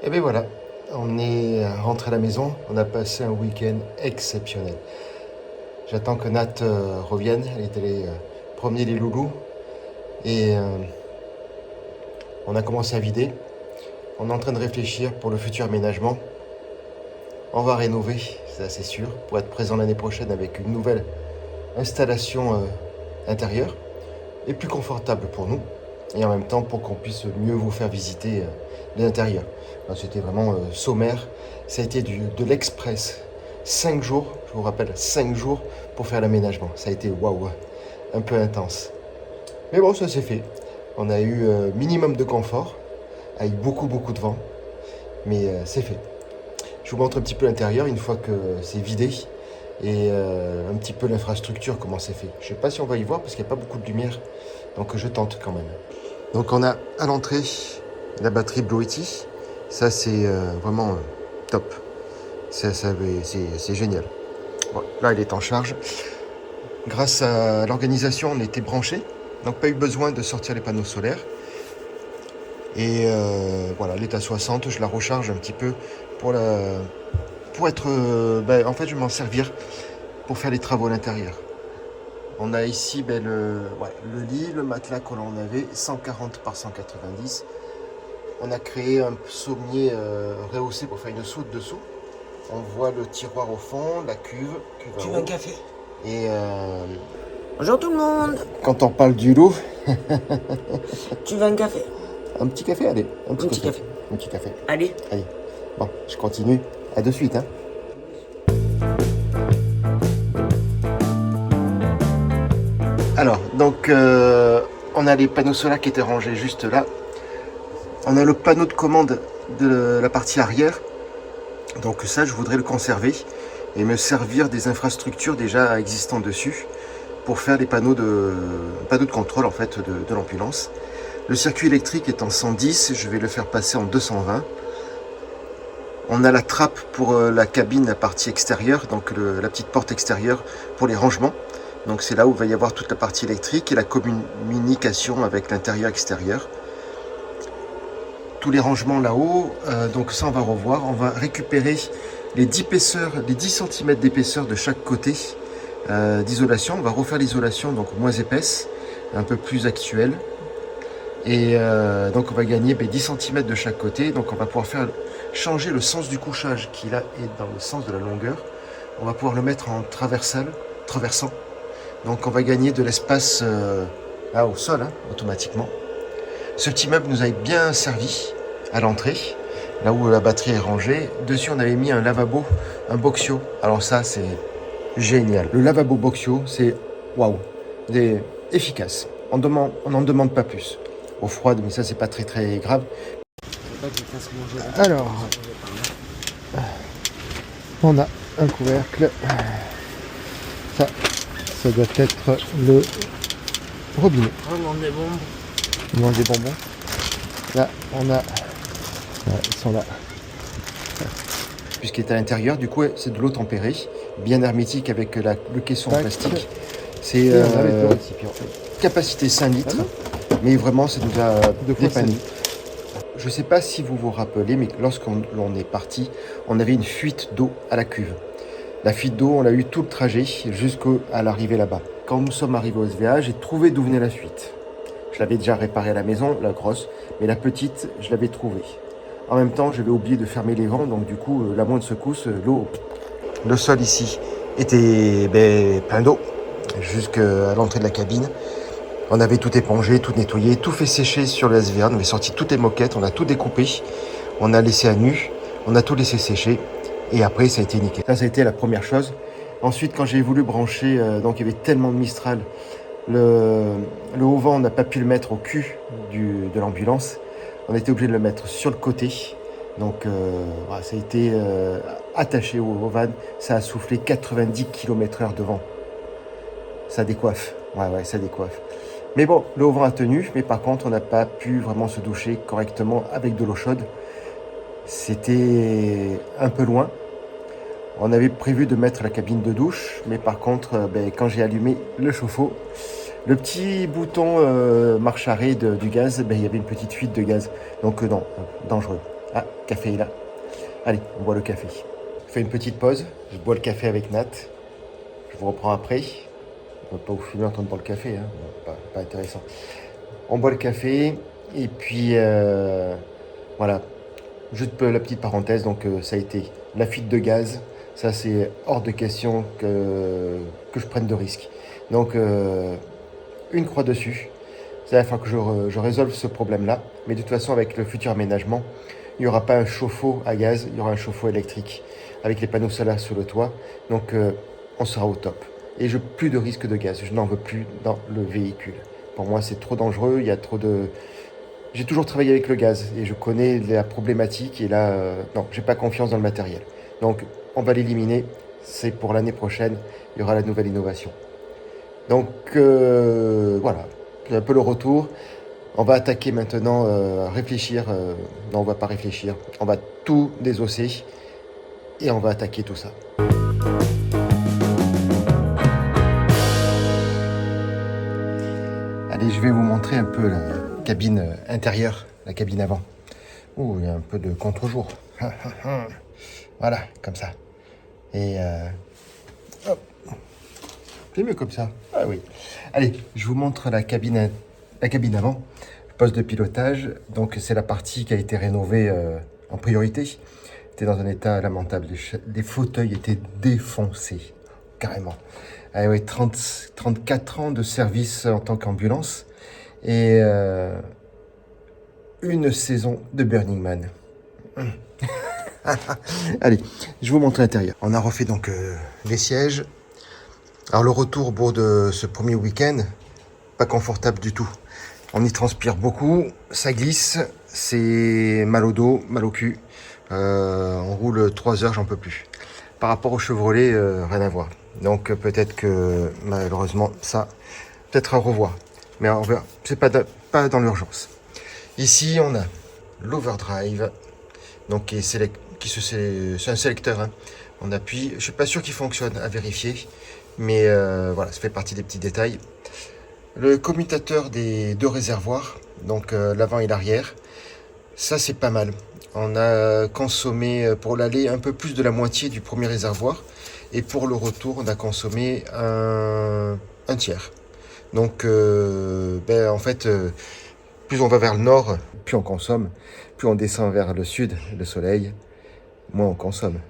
Et bien voilà, on est rentré à la maison, on a passé un week-end exceptionnel. J'attends que Nat revienne, elle est allée promener les loulous et on a commencé à vider. On est en train de réfléchir pour le futur aménagement. On va rénover, c'est assez sûr, pour être présent l'année prochaine avec une nouvelle installation intérieure et plus confortable pour nous et en même temps pour qu'on puisse mieux vous faire visiter l'intérieur. C'était vraiment sommaire, ça a été de l'express. 5 jours, je vous rappelle, 5 jours pour faire l'aménagement. Ça a été waouh, un peu intense. Mais bon, ça s'est fait. On a eu minimum de confort, avec beaucoup de vent, mais c'est fait. Je vous montre un petit peu l'intérieur une fois que c'est vidé et un petit peu l'infrastructure, comment c'est fait. Je ne sais pas si on va y voir parce qu'il n'y a pas beaucoup de lumière, donc je tente quand même. Donc on a à l'entrée la batterie Blue Yeti. Ça c'est vraiment top. C'est génial. Bon, là elle est en charge. Grâce à l'organisation on était branchés, donc pas eu besoin de sortir les panneaux solaires. Et voilà, elle est à 60, je la recharge un petit peu pour être... en fait je vais m'en servir pour faire les travaux à l'intérieur. On a ici le lit, le matelas que l'on avait, 140 par 190. On a créé un sommier rehaussé pour faire une soute dessous. On voit le tiroir au fond, la cuve Tu à veux un eau. café? Et Bonjour tout le monde. quand on parle du loup, Tu veux un café? un petit café, allez. Un petit café. Un petit café. Allez. Allez. Bon, je continue. À de suite. Hein. Alors, donc, on a les panneaux solaires qui étaient rangés juste là. On a le panneau de commande de la partie arrière. Donc ça, je voudrais le conserver et me servir des infrastructures déjà existantes dessus pour faire des panneaux de contrôle en fait de l'ambulance. Le circuit électrique est en 110, je vais le faire passer en 220. On a la trappe pour la cabine, la partie extérieure, donc la petite porte extérieure pour les rangements. Donc c'est là où il va y avoir toute la partie électrique et la communication avec l'intérieur-extérieur. Tous les rangements là-haut, donc ça on va revoir. On va récupérer les 10 cm d'épaisseur de chaque côté d'isolation. On va refaire l'isolation donc moins épaisse, un peu plus actuelle. Et donc on va gagner 10 cm de chaque côté. Donc on va pouvoir changer le sens du couchage qui là est dans le sens de la longueur. On va pouvoir le mettre en traversant. Donc on va gagner de l'espace au sol automatiquement. Ce petit meuble nous a bien servi à l'entrée, là où la batterie est rangée. Dessus, on avait mis un lavabo, un Boxio. Alors ça, c'est génial. Le lavabo Boxio, c'est waouh, efficace. On n'en demande pas plus. Au froid, mais ça, c'est pas très grave. Alors, on a un couvercle. Ça doit être le robinet. On des bombes. On mange des bonbons. Là, on a... ils sont là. Puisqu'il est à l'intérieur, du coup, c'est de l'eau tempérée, bien hermétique avec le caisson en plastique. C'est capacité 5 litres, mais vraiment, c'est déjà dépanné. Je ne sais pas si vous vous rappelez, mais lorsqu'on est parti, on avait une fuite d'eau à la cuve. La fuite d'eau, on l'a eu tout le trajet jusqu'à l'arrivée là-bas. Quand nous sommes arrivés au SVA, j'ai trouvé d'où venait la fuite. Je l'avais déjà réparée à la maison, la grosse, mais la petite, je l'avais trouvée. En même temps, j'avais oublié de fermer les vents, donc du coup, la moindre secousse, l'eau... Le sol ici était plein d'eau, jusqu'à l'entrée de la cabine. On avait tout épongé, tout nettoyé, tout fait sécher sur le SVA. On avait sorti toutes les moquettes, on a tout découpé. On a laissé à nu, on a tout laissé sécher. Et après, ça a été nickel. Ça a été la première chose. Ensuite, quand j'ai voulu brancher, donc il y avait tellement de Mistral, le haut vent, on n'a pas pu le mettre au cul de l'ambulance. On était obligé de le mettre sur le côté. Donc, ça a été attaché au van. Ça a soufflé 90 km/h de vent. Ça décoiffe. Ouais, ça décoiffe. Mais bon, le haut vent a tenu. Mais par contre, on n'a pas pu vraiment se doucher correctement avec de l'eau chaude. C'était un peu loin. On avait prévu de mettre la cabine de douche, mais par contre, quand j'ai allumé le chauffe-eau, le petit bouton marche arrêt du gaz, il y avait une petite fuite de gaz. Donc non, dangereux. Ah, café est là. Allez, on boit le café. Je fais une petite pause, je bois le café avec Nat. Je vous reprends après. On ne va pas vous fumer en train de boire le café, hein. Pas intéressant. On boit le café et puis voilà. Juste la petite parenthèse, donc ça a été la fuite de gaz. Ça c'est hors de question que je prenne de risques. Donc une croix dessus. Ça va falloir que je résolve ce problème-là. Mais de toute façon, avec le futur aménagement, il n'y aura pas un chauffe-eau à gaz, il y aura un chauffe-eau électrique avec les panneaux solaires sur le toit. Donc on sera au top. Et je plus de risque de gaz. Je n'en veux plus dans le véhicule. Pour moi, c'est trop dangereux. Il y a trop de... J'ai toujours travaillé avec le gaz et je connais la problématique. Et là, non, j'ai pas confiance dans le matériel. Donc, on va l'éliminer. C'est pour l'année prochaine. Il y aura la nouvelle innovation. Donc, voilà. C'est un peu le retour. On va attaquer maintenant, réfléchir. Non, on va pas réfléchir. On va tout désosser et on va attaquer tout ça. Allez, je vais vous montrer un peu la cabine intérieure, la cabine avant. Oh, il y a un peu de contre-jour. Voilà, comme ça. Et hop. C'est mieux comme ça. Ah oui. Allez, je vous montre la cabine avant. Poste de pilotage. Donc, c'est la partie qui a été rénovée en priorité. Était dans un état lamentable. Les fauteuils étaient défoncés, carrément. Ah oui, 34 ans de service en tant qu'ambulance et une saison de Burning Man. Allez, je vous montre l'intérieur. On a refait donc les sièges. Alors le retour au bout de ce premier week-end, pas confortable du tout. On y transpire beaucoup, ça glisse, c'est mal au dos, mal au cul. On roule 3 heures, j'en peux plus. Par rapport au Chevrolet, rien à voir. Donc peut-être que malheureusement ça, peut-être à revoir. Mais on verra, c'est pas dans l'urgence. Ici on a l'overdrive, donc c'est un sélecteur. Hein. On appuie, je suis pas sûr qu'il fonctionne, à vérifier. Mais voilà, ça fait partie des petits détails. Le commutateur des 2 réservoirs, donc l'avant et l'arrière, ça c'est pas mal. On a consommé pour l'aller un peu plus de la moitié du premier réservoir. Et pour le retour, on a consommé un tiers. Donc en fait, plus on va vers le nord, plus on consomme. Plus on descend vers le sud, le soleil, moins on consomme.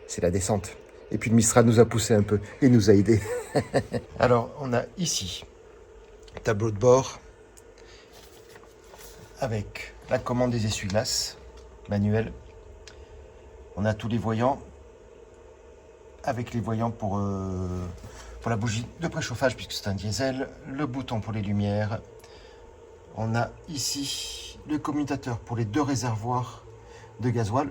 C'est la descente. Et puis le Mistral nous a poussé un peu et nous a aidés. Alors, on a ici tableau de bord avec la commande des essuie-glaces manuel. On a tous les voyants avec les voyants pour la bougie de préchauffage puisque c'est un diesel, le bouton pour les lumières. On a ici le commutateur pour les 2 réservoirs de gasoil.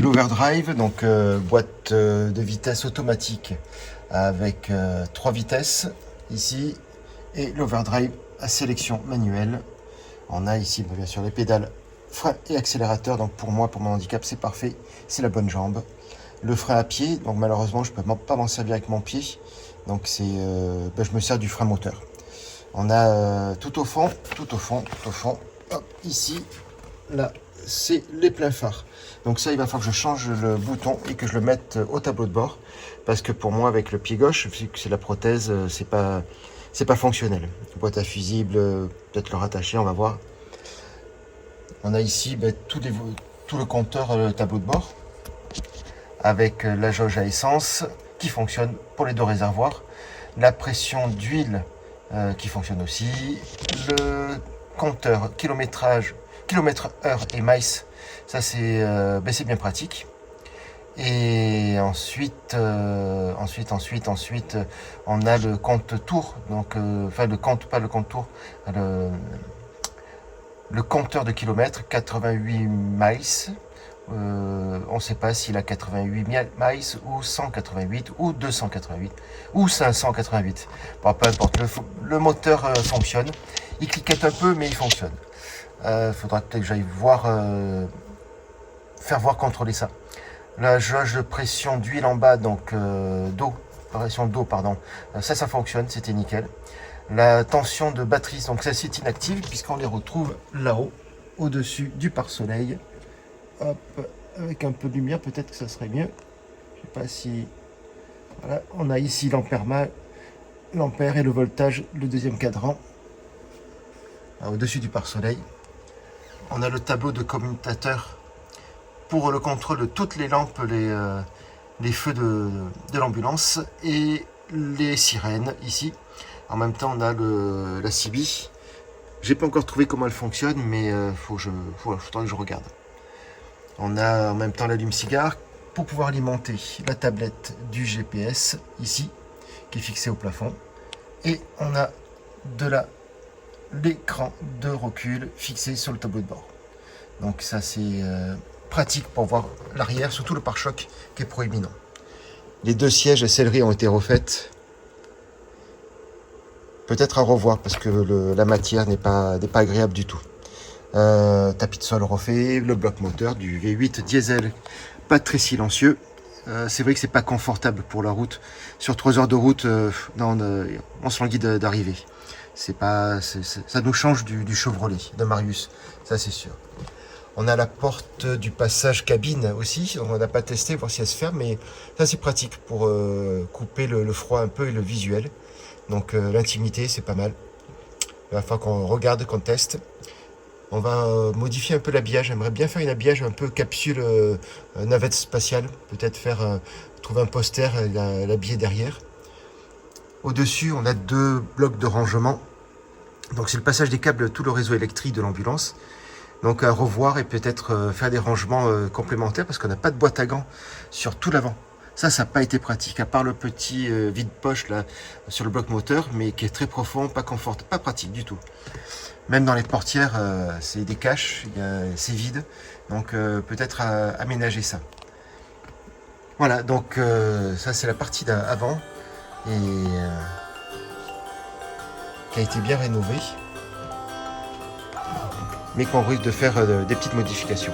L'overdrive, donc boîte de vitesse automatique avec 3 vitesses ici et l'overdrive à sélection manuelle. On a ici bien sûr les pédales frein et accélérateur, donc pour moi, pour mon handicap, c'est parfait, c'est la bonne jambe. Le frein à pied, donc malheureusement je peux pas m'en servir avec mon pied, donc c'est je me sers du frein moteur. On a tout au fond, hop, ici, là, c'est les pleins phares. Donc ça, il va falloir que je change le bouton et que je le mette au tableau de bord. Parce que pour moi, avec le pied gauche, vu que c'est la prothèse, c'est pas fonctionnel. Boîte à fusible, peut-être le rattacher, on va voir. On a ici tout le compteur tableau de bord. Avec la jauge à essence qui fonctionne pour les 2 réservoirs. La pression d'huile qui fonctionne aussi. Le compteur kilomètre-heure et miles. Ça c'est bien pratique. Et ensuite, on a le compte tour, donc le compteur de kilomètres, 88 miles. On ne sait pas s'il a 88 miles ou 188 ou 288 ou 588. Bon, peu importe, le moteur fonctionne. Il cliquette un peu, mais il fonctionne. Faudra peut-être que j'aille faire voir contrôler ça. La jauge de pression d'huile en bas, donc pression d'eau, pardon. Ça fonctionne, c'était nickel. la tension de batterie. Donc celle-ci est inactive puisqu'on les retrouve là-haut, au-dessus du pare-soleil. Hop, avec un peu de lumière, peut-être que ça serait mieux. Je sais pas si... Voilà, on a ici l'ampère et le voltage, le deuxième cadran. Au-dessus du pare-soleil. On a le tableau de commutateur pour le contrôle de toutes les lampes, les feux de l'ambulance et les sirènes ici. En même temps, on a la CB. J'ai pas encore trouvé comment elle fonctionne, mais faudra que je regarde. On a en même temps l'allume-cigare pour pouvoir alimenter la tablette du GPS ici, qui est fixée au plafond. Et on a l'écran de recul fixé sur le tableau de bord. Donc ça c'est pratique pour voir l'arrière, surtout le pare-choc qui est proéminent. Les deux sièges et selleries ont été refaites. Peut-être à revoir parce que la matière n'est pas agréable du tout. Tapis de sol refait, le bloc moteur du V8 diesel, pas très silencieux. C'est vrai que c'est pas confortable pour la route. Sur 3 heures de route, on se languit d'arriver. Ça nous change du Chevrolet, de Marius, ça c'est sûr. On a la porte du passage cabine aussi, on n'a pas testé, voir si elle se ferme, mais ça c'est pratique pour couper le froid un peu et le visuel. Donc l'intimité c'est pas mal. Il va falloir qu'on regarde, qu'on teste. On va modifier un peu l'habillage. J'aimerais bien faire un habillage un peu capsule navette spatiale. Peut-être trouver un poster et l'habiller derrière. Au-dessus, on a 2 blocs de rangement. Donc c'est le passage des câbles de tout le réseau électrique de l'ambulance. Donc à revoir et peut-être faire des rangements complémentaires parce qu'on n'a pas de boîte à gants sur tout l'avant. Ça n'a pas été pratique, à part le petit vide-poche là sur le bloc moteur, mais qui est très profond, pas confortable, pas pratique du tout. Même dans les portières, c'est des caches, c'est vide, donc peut-être aménager ça. Voilà, donc ça c'est la partie d'avant et qui a été bien rénovée, mais qu'on risque de faire des petites modifications.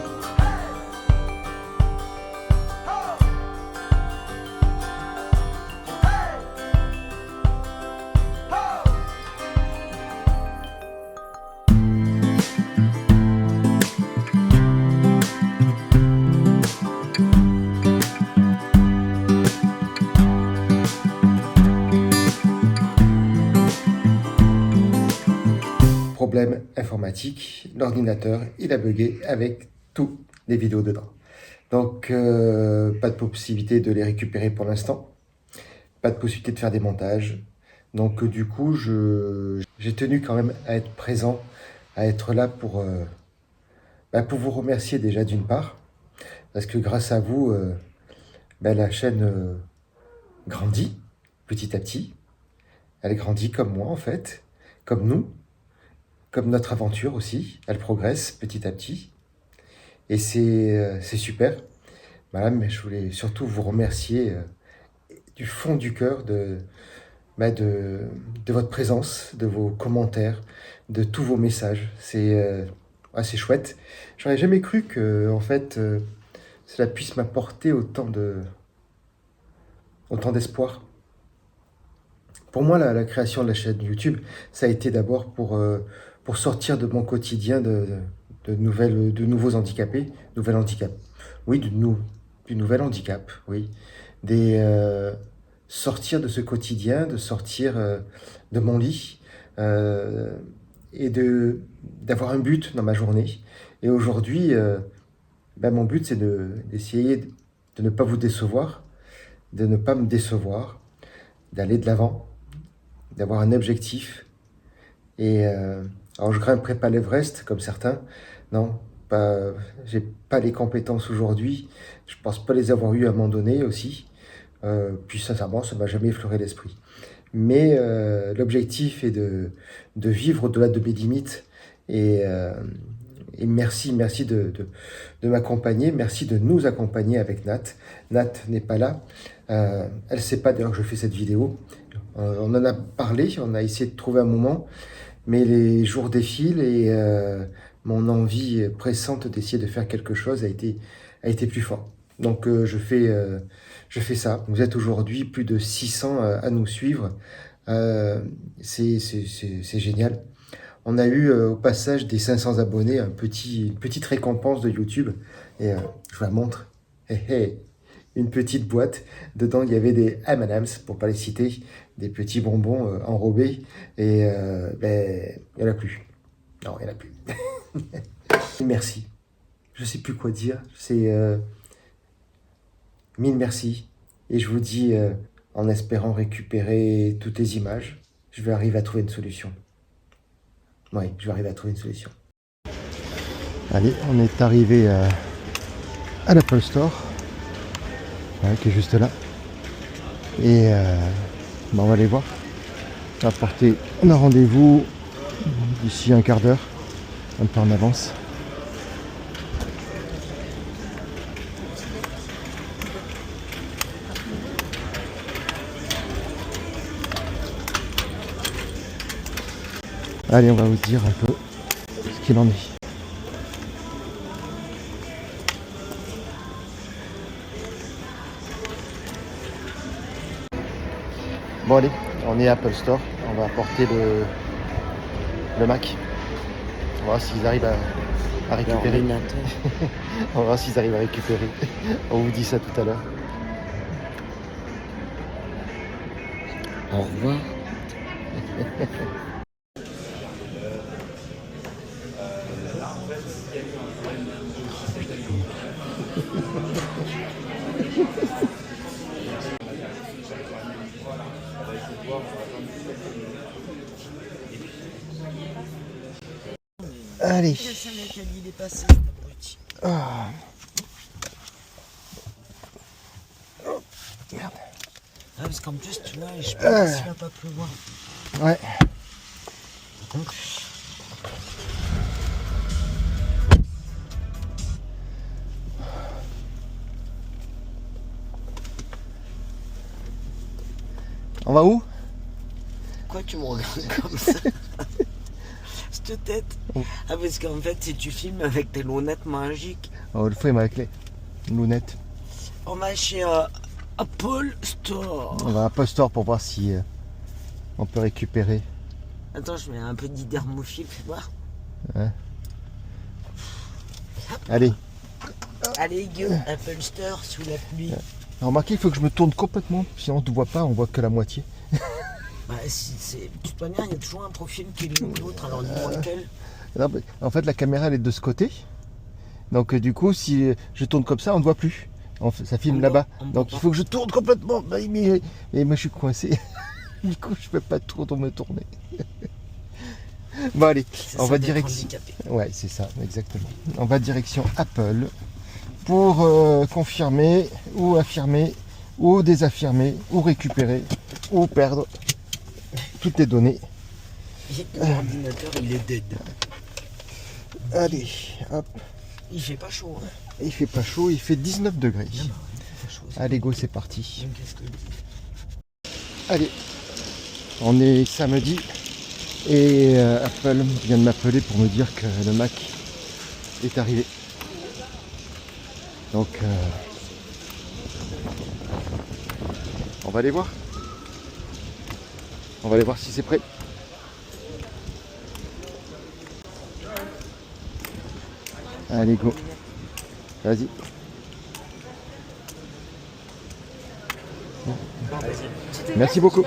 Problème informatique, l'ordinateur il a bugué avec toutes les vidéos dedans. Donc pas de possibilité de les récupérer pour l'instant, pas de possibilité de faire des montages. Donc du coup j'ai tenu quand même à être présent, à être là pour vous remercier déjà d'une part, parce que grâce à vous la chaîne grandit petit à petit. Elle grandit comme moi en fait, comme nous. Comme notre aventure aussi, elle progresse petit à petit. Et c'est super. Voilà, mais je voulais surtout vous remercier du fond du cœur de votre présence, de vos commentaires, de tous vos messages. C'est assez chouette. J'aurais jamais cru que en fait, cela puisse m'apporter autant d'espoir. Pour moi, la création de la chaîne YouTube, ça a été d'abord pour sortir de mon quotidien de nouveaux handicapés, oui, du nouvel handicap, oui, sortir de ce quotidien, de sortir de mon lit et d'avoir un but dans ma journée. Et aujourd'hui, mon but c'est d'essayer de ne pas vous décevoir, de ne pas me décevoir, d'aller de l'avant, d'avoir un objectif. Et alors je grimperai pas l'Everest comme certains, non, j'ai pas les compétences aujourd'hui, je pense pas les avoir eues à un moment donné aussi, puis sincèrement ça m'a jamais effleuré l'esprit. Mais l'objectif est de vivre au-delà de mes limites et merci de m'accompagner, merci de nous accompagner avec Nat. Nat n'est pas là, elle sait pas d'ailleurs que je fais cette vidéo, on en a parlé, on a essayé de trouver un moment, mais les jours défilent et mon envie pressante d'essayer de faire quelque chose a été plus fort. Donc je fais ça. Vous êtes aujourd'hui plus de 600 à nous suivre, C'est génial. On a eu au passage des 500 abonnés, une petite récompense de YouTube. Et je vous la montre. Hé, hé. Une petite boîte. Dedans, il y avait des M&M's, pour pas les citer, des petits bonbons enrobés. Et ben, il n'y en a plus. Non, il n'y en a plus. Merci. Je sais plus quoi dire. C'est mille merci. Et je vous dis, en espérant récupérer toutes les images, je vais arriver à trouver une solution. Oui, je vais arriver à trouver une solution. Allez, on est arrivé à l'Apple Store, qui est juste là. Et on va aller voir. On a rendez-vous d'ici un quart d'heure, un peu en avance. Allez, on va vous dire un peu ce qu'il en est. Bon allez, on est à Apple Store, on va apporter le Mac. On va voir s'ils arrivent à récupérer. On va voir s'ils arrivent à récupérer. On vous dit ça tout à l'heure. Au revoir. Allez. Il est passé, Ah. Oh, merde. Ah, parce qu'en plus, tu vois, je pense qu'il va pas pleuvoir. Ouais. On va où? Pourquoi tu me regardes comme ça? Cette tête. Ah, parce qu'en fait, si tu filmes avec tes lunettes magiques. Oh, le fou, il m'a avec les lunettes. On va chez Apple Store. On va à Apple Store pour voir si on peut récupérer. Attends, je mets un peu d'hydermophile, fais voir. Ouais. Allez. Allez, go, Apple Store sous la pluie. Remarquez, il faut que je me tourne complètement, sinon on ne voit pas, on voit que la moitié. Bah, de toute manière, il y a toujours un profil qui est mieux que l'autre, alors dis-moi lequel. Non, en fait, la caméra elle est de ce côté. Donc du coup, si je tourne comme ça, on ne voit plus. Ça filme là-bas. Donc il faut que je tourne complètement. Mais moi, je suis coincé. Du coup, je ne peux pas trop me tourner. Bon allez, on va direction. Ouais, c'est ça, exactement. On va direction Apple pour confirmer ou affirmer ou désaffirmer ou récupérer ou perdre toutes les données. L'ordinateur, il est dead. Allez, hop. Il fait pas chaud. Hein. Il fait pas chaud, il fait 19 degrés. Non, il fait chaud, allez, go, c'est parti. Allez, on est samedi et Apple vient de m'appeler pour me dire que le Mac est arrivé. Donc, on va aller voir. On va aller voir si c'est prêt. Allez, go. Vas-y. Merci beaucoup.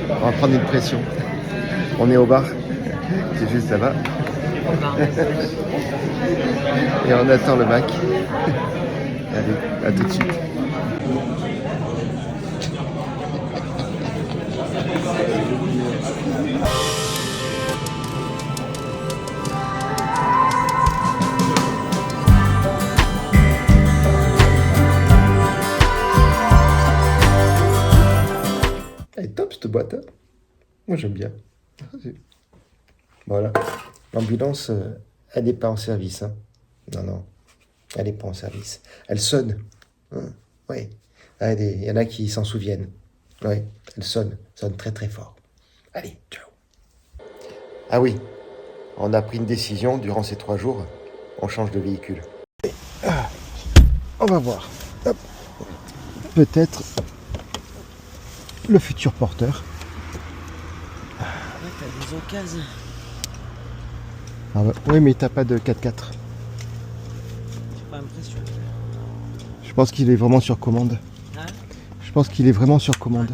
On va prendre une pression. On est au bar. C'est juste là-bas. Et on attend le Mac. Allez, à tout de suite. Elle est top cette boîte. Hein. Moi j'aime bien. Voilà. L'ambulance, elle n'est pas en service. Hein. Non, non. Elle n'est pas en service. Elle sonne. Hein. Oui. Il y en a qui s'en souviennent. Oui. Elle sonne. Sonne très très fort. Allez, ciao. Ah oui. On a pris une décision durant ces 3 jours. on change de véhicule. On va voir. Hop. Peut-être le futur porteur. Ouais, t'as des occasions. Ah ouais. Oui, mais t'as pas de 4x4. J'ai pas l'impression. Je pense qu'il est vraiment sur commande. Hein? Je pense qu'il est vraiment sur commande.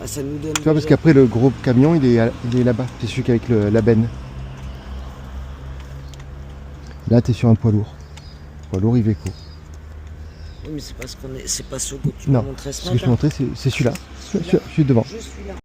Ah, ça nous donne. Tu vois, parce qu'après le gros camion, il est là-bas. C'est celui qui est avec la benne. Là, t'es sur un poids lourd. Poids lourd Iveco. Oui, mais c'est parce qu'on est. C'est pas ce que tu Non, m'as montré ce ce que je te matin. montrais, c'est celui-là. Celui devant. Je suis là.